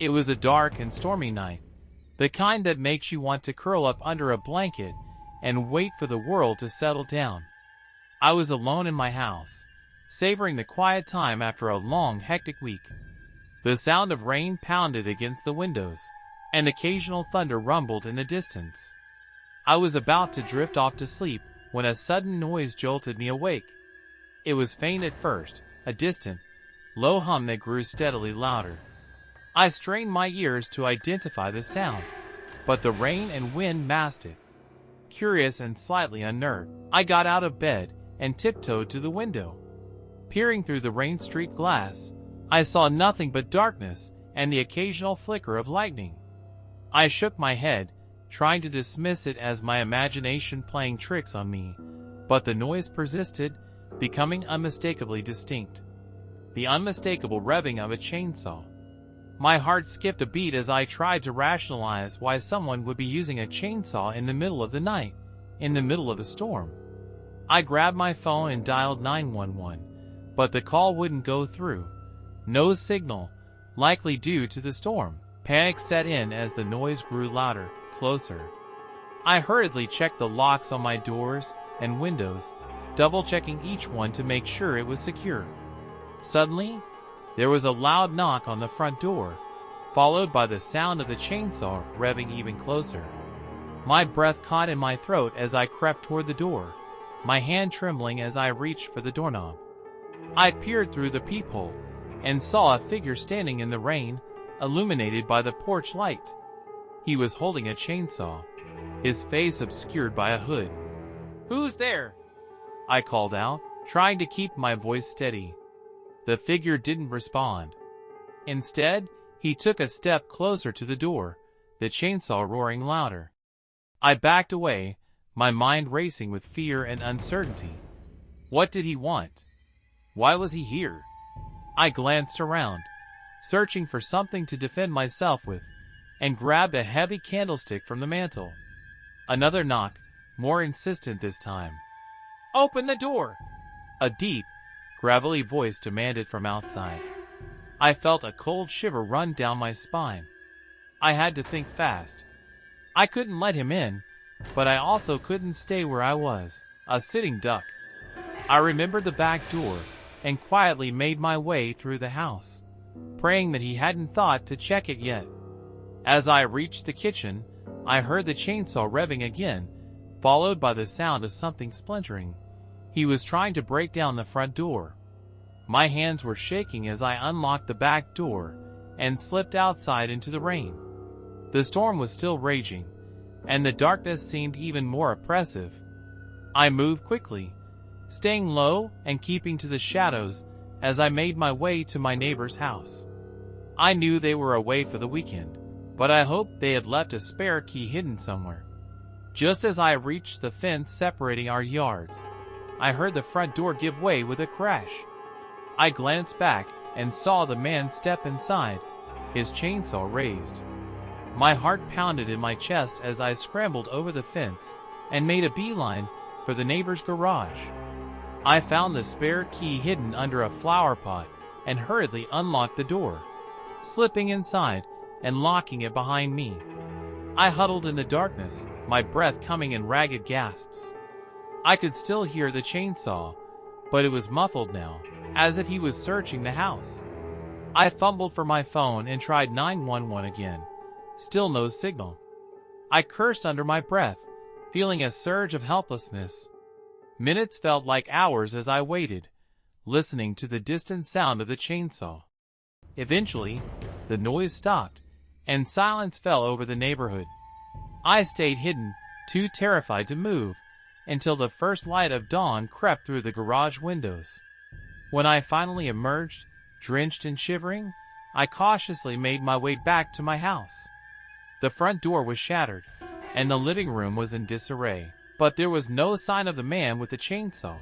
It was a dark and stormy night, the kind that makes you want to curl up under a blanket and wait for the world to settle down. I was alone in my house, savoring the quiet time after a long, hectic week. The sound of rain pounded against the windows, and occasional thunder rumbled in the distance. I was about to drift off to sleep when a sudden noise jolted me awake. It was faint at first, a distant, low hum that grew steadily louder. I strained my ears to identify the sound, but the rain and wind masked it. Curious and slightly unnerved, I got out of bed and tiptoed to the window. Peering through the rain-streaked glass, I saw nothing but darkness and the occasional flicker of lightning. I shook my head, trying to dismiss it as my imagination playing tricks on me, but the noise persisted, becoming unmistakably distinct. The unmistakable revving of a chainsaw. My heart skipped a beat as I tried to rationalize why someone would be using a chainsaw in the middle of the night, in the middle of a storm. I grabbed my phone and dialed 911, but the call wouldn't go through. No signal, likely due to the storm. Panic set in as the noise grew louder, closer. I hurriedly checked the locks on my doors and windows, double-checking each one to make sure it was secure. Suddenly, there was a loud knock on the front door, followed by the sound of the chainsaw revving even closer. My breath caught in my throat as I crept toward the door, my hand trembling as I reached for the doorknob. I peered through the peephole and saw a figure standing in the rain, illuminated by the porch light. He was holding a chainsaw, his face obscured by a hood. "Who's there?" I called out, trying to keep my voice steady. The figure didn't respond. Instead, he took a step closer to the door, the chainsaw roaring louder. I backed away, my mind racing with fear and uncertainty. What did he want? Why was he here? I glanced around, searching for something to defend myself with, and grabbed a heavy candlestick from the mantel. Another knock, more insistent this time. "Open the door!" A deep, gravelly voice demanded from outside. I felt a cold shiver run down my spine. I had to think fast. I couldn't let him in, but I also couldn't stay where I was, a sitting duck. I remembered the back door and quietly made my way through the house, praying that he hadn't thought to check it yet. As I reached the kitchen, I heard the chainsaw revving again, followed by the sound of something splintering. He was trying to break down the front door. My hands were shaking as I unlocked the back door and slipped outside into the rain. The storm was still raging, and the darkness seemed even more oppressive. I moved quickly, staying low and keeping to the shadows as I made my way to my neighbor's house. I knew they were away for the weekend, but I hoped they had left a spare key hidden somewhere. Just as I reached the fence separating our yards, I heard the front door give way with a crash. I glanced back and saw the man step inside, his chainsaw raised. My heart pounded in my chest as I scrambled over the fence and made a beeline for the neighbor's garage. I found the spare key hidden under a flower pot and hurriedly unlocked the door, slipping inside and locking it behind me. I huddled in the darkness, my breath coming in ragged gasps. I could still hear the chainsaw, but it was muffled now, as if he was searching the house. I fumbled for my phone and tried 911 again. Still no signal. I cursed under my breath, feeling a surge of helplessness. Minutes felt like hours as I waited, listening to the distant sound of the chainsaw. Eventually, the noise stopped, and silence fell over the neighborhood. I stayed hidden, too terrified to move, until the first light of dawn crept through the garage windows. When I finally emerged, drenched and shivering, I cautiously made my way back to my house. The front door was shattered, and the living room was in disarray, but there was no sign of the man with the chainsaw.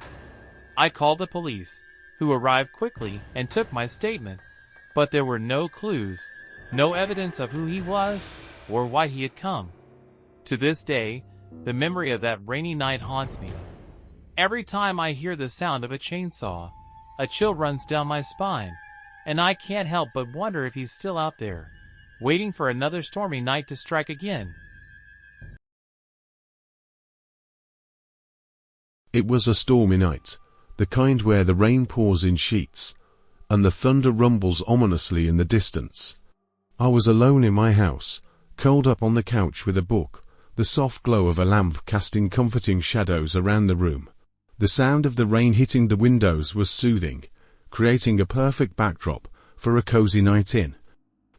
I called the police, who arrived quickly and took my statement, but there were no clues, no evidence of who he was or why he had come. To this day, the memory of that rainy night haunts me. Every time I hear the sound of a chainsaw, a chill runs down my spine, and I can't help but wonder if he's still out there, waiting for another stormy night to strike again. It was a stormy night, the kind where the rain pours in sheets, and the thunder rumbles ominously in the distance. I was alone in my house, curled up on the couch with a book, the soft glow of a lamp casting comforting shadows around the room. The sound of the rain hitting the windows was soothing, creating a perfect backdrop for a cozy night in.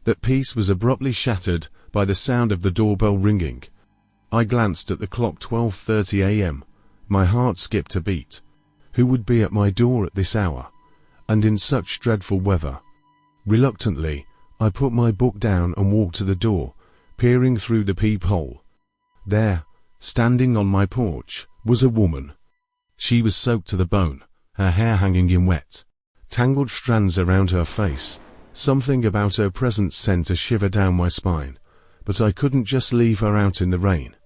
That peace was abruptly shattered by the sound of the doorbell ringing. I glanced at the clock. 12:30 a.m. My heart skipped a beat. Who would be at my door at this hour, and in such dreadful weather? Reluctantly, I put my book down and walked to the door, peering through the peephole. There, standing on my porch, was a woman. She was soaked to the bone, her hair hanging in wet, tangled strands around her face. Something about her presence sent a shiver down my spine, but I couldn't just leave her out in the rain.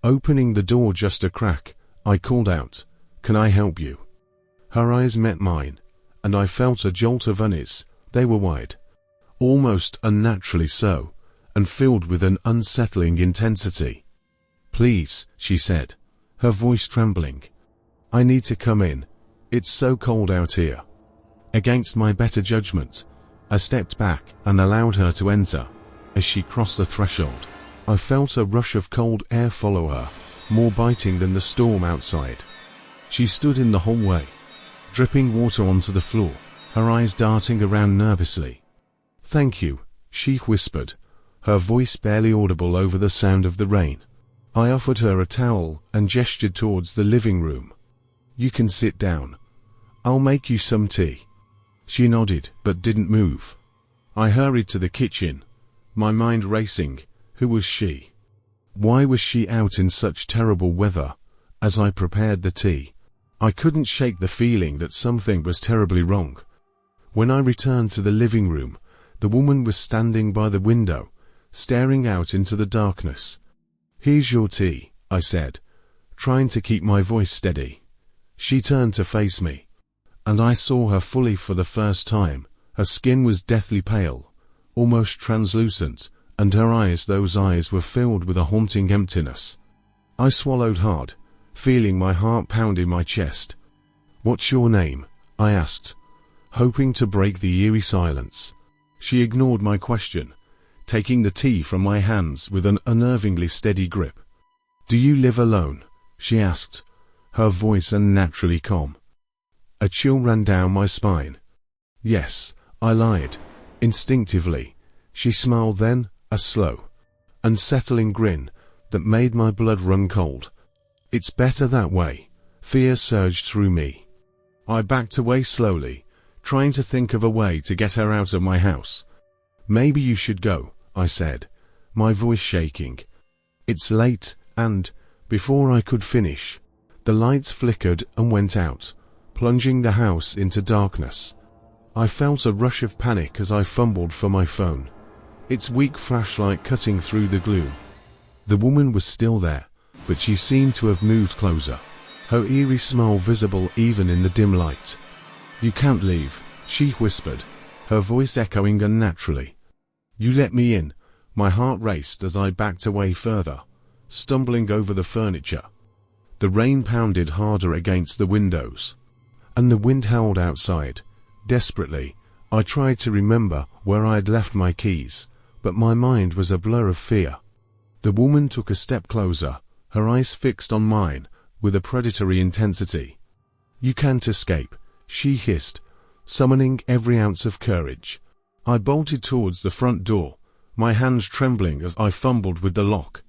Opening the door just a crack, I called out, "Can I help you?" Her eyes met mine, and I felt a jolt of unease. They were wide, almost unnaturally so, and filled with an unsettling intensity. "Please," she said, her voice trembling. "I need to come in. It's so cold out here." Against my better judgment, I stepped back and allowed her to enter. As she crossed the threshold, I felt a rush of cold air follow her, more biting than the storm outside. She stood in the hallway, dripping water onto the floor, her eyes darting around nervously. "Thank you," she whispered, her voice barely audible over the sound of the rain. I offered her a towel and gestured towards the living room. "You can sit down. I'll make you some tea." She nodded, but didn't move. I hurried to the kitchen, my mind racing. Who was she? Why was she out in such terrible weather? As I prepared the tea, I couldn't shake the feeling that something was terribly wrong. When I returned to the living room, the woman was standing by the window, staring out into the darkness. "Here's your tea," I said, trying to keep my voice steady. She turned to face me, and I saw her fully for the first time. Her skin was deathly pale, almost translucent, and her eyes, those eyes were filled with a haunting emptiness. I swallowed hard, feeling my heart pound in my chest. "What's your name?" I asked, hoping to break the eerie silence. She ignored my question, taking the tea from my hands with an unnervingly steady grip. "Do you live alone?" she asked, her voice unnaturally calm. A chill ran down my spine. "Yes," I lied, instinctively. She smiled then, a slow, unsettling grin that made my blood run cold. "It's better that way." Fear surged through me. I backed away slowly, trying to think of a way to get her out of my house. "Maybe you should go," I said, my voice shaking. "It's late," and, before I could finish, the lights flickered and went out, plunging the house into darkness. I felt a rush of panic as I fumbled for my phone, its weak flashlight cutting through the gloom. The woman was still there, but she seemed to have moved closer, her eerie smile visible even in the dim light. "You can't leave," she whispered, her voice echoing unnaturally. "You let me in." My heart raced as I backed away further, stumbling over the furniture. The rain pounded harder against the windows, and the wind howled outside. Desperately, I tried to remember where I had left my keys, but my mind was a blur of fear. The woman took a step closer, her eyes fixed on mine with a predatory intensity. "You can't escape," she hissed, summoning every ounce of courage. I bolted towards the front door, my hands trembling as I fumbled with the lock.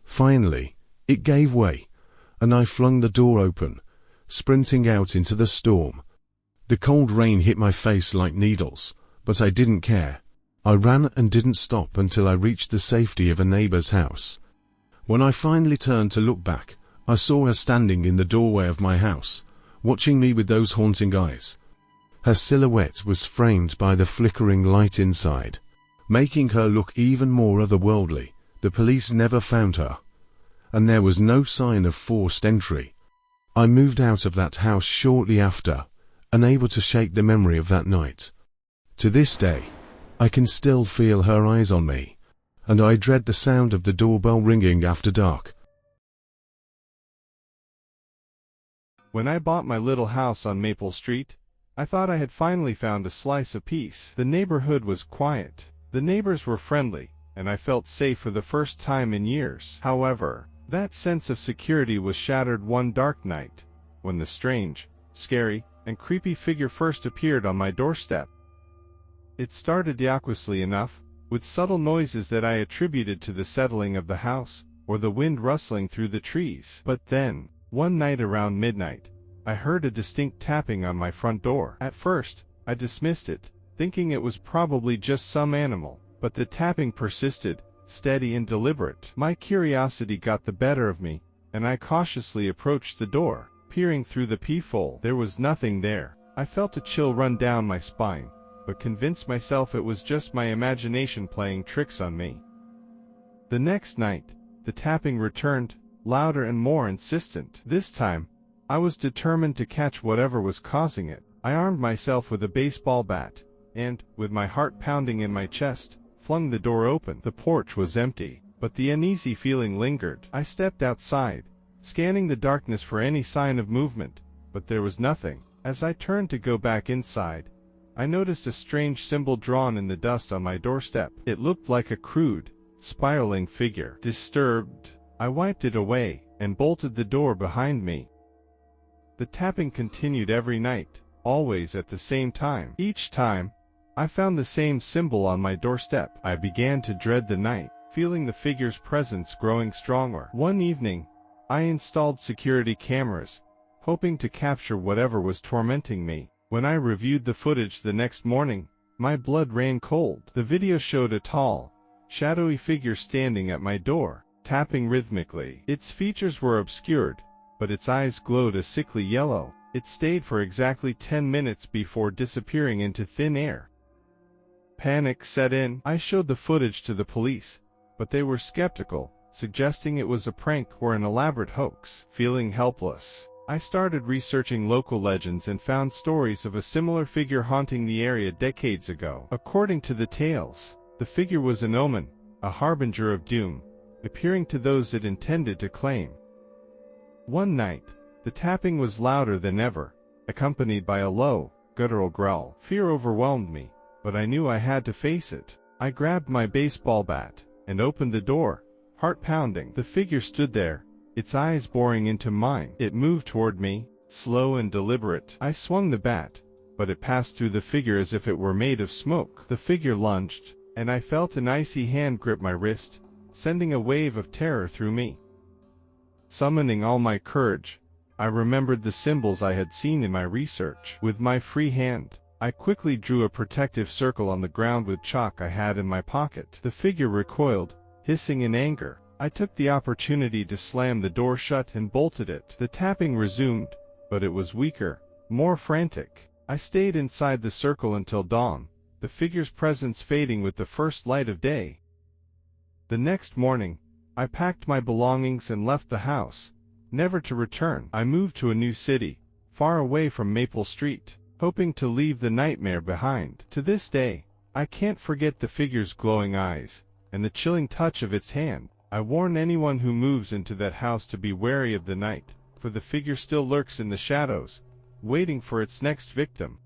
Finally, it gave way, and I flung the door open, sprinting out into the storm. The cold rain hit my face like needles, but I didn't care. I ran and didn't stop until I reached the safety of a neighbor's house. When I finally turned to look back, I saw her standing in the doorway of my house, watching me with those haunting eyes. Her silhouette was framed by the flickering light inside, making her look even more otherworldly. The police never found her, and there was no sign of forced entry. I moved out of that house shortly after, unable to shake the memory of that night. To this day, I can still feel her eyes on me, and I dread the sound of the doorbell ringing after dark. When I bought my little house on Maple Street, I thought I had finally found a slice of peace. The neighborhood was quiet. The neighbors were friendly, and I felt safe for the first time in years. However, that sense of security was shattered one dark night, when the strange, scary, and creepy figure first appeared on my doorstep. It started jocosely enough, with subtle noises that I attributed to the settling of the house, or the wind rustling through the trees. But then, one night around midnight, I heard a distinct tapping on my front door. At first, I dismissed it, thinking it was probably just some animal, but the tapping persisted, steady and deliberate. My curiosity got the better of me, and I cautiously approached the door. Peering through the peephole, there was nothing there. I felt a chill run down my spine, but convinced myself it was just my imagination playing tricks on me. The next night, the tapping returned, louder and more insistent. This time, I was determined to catch whatever was causing it. I armed myself with a baseball bat, and, with my heart pounding in my chest, flung the door open. The porch was empty, but the uneasy feeling lingered. I stepped outside, scanning the darkness for any sign of movement, but there was nothing. As I turned to go back inside, I noticed a strange symbol drawn in the dust on my doorstep. It looked like a crude, spiraling figure. Disturbed, I wiped it away, and bolted the door behind me. The tapping continued every night, always at the same time. Each time, I found the same symbol on my doorstep. I began to dread the night, feeling the figure's presence growing stronger. One evening, I installed security cameras, hoping to capture whatever was tormenting me. When I reviewed the footage the next morning, my blood ran cold. The video showed a tall, shadowy figure standing at my door, tapping rhythmically. Its features were obscured, but its eyes glowed a sickly yellow. It stayed for exactly 10 minutes before disappearing into thin air. Panic set in. I showed the footage to the police, but they were skeptical, suggesting it was a prank or an elaborate hoax. Feeling helpless, I started researching local legends and found stories of a similar figure haunting the area decades ago. According to the tales, the figure was an omen, a harbinger of doom, appearing to those it intended to claim. One night, the tapping was louder than ever, accompanied by a low, guttural growl. Fear overwhelmed me, but I knew I had to face it. I grabbed my baseball bat and opened the door, heart pounding. The figure stood there, its eyes boring into mine. It moved toward me, slow and deliberate. I swung the bat, but it passed through the figure as if it were made of smoke. The figure lunged, and I felt an icy hand grip my wrist, sending a wave of terror through me. Summoning all my courage, I remembered the symbols I had seen in my research. With my free hand, I quickly drew a protective circle on the ground with chalk I had in my pocket. The figure recoiled, hissing in anger. I took the opportunity to slam the door shut and bolted it. The tapping resumed, but it was weaker, more frantic. I stayed inside the circle until dawn, the figure's presence fading with the first light of day. The next morning, I packed my belongings and left the house, never to return. I moved to a new city, far away from Maple Street, hoping to leave the nightmare behind. To this day, I can't forget the figure's glowing eyes, and the chilling touch of its hand. I warn anyone who moves into that house to be wary of the night, for the figure still lurks in the shadows, waiting for its next victim.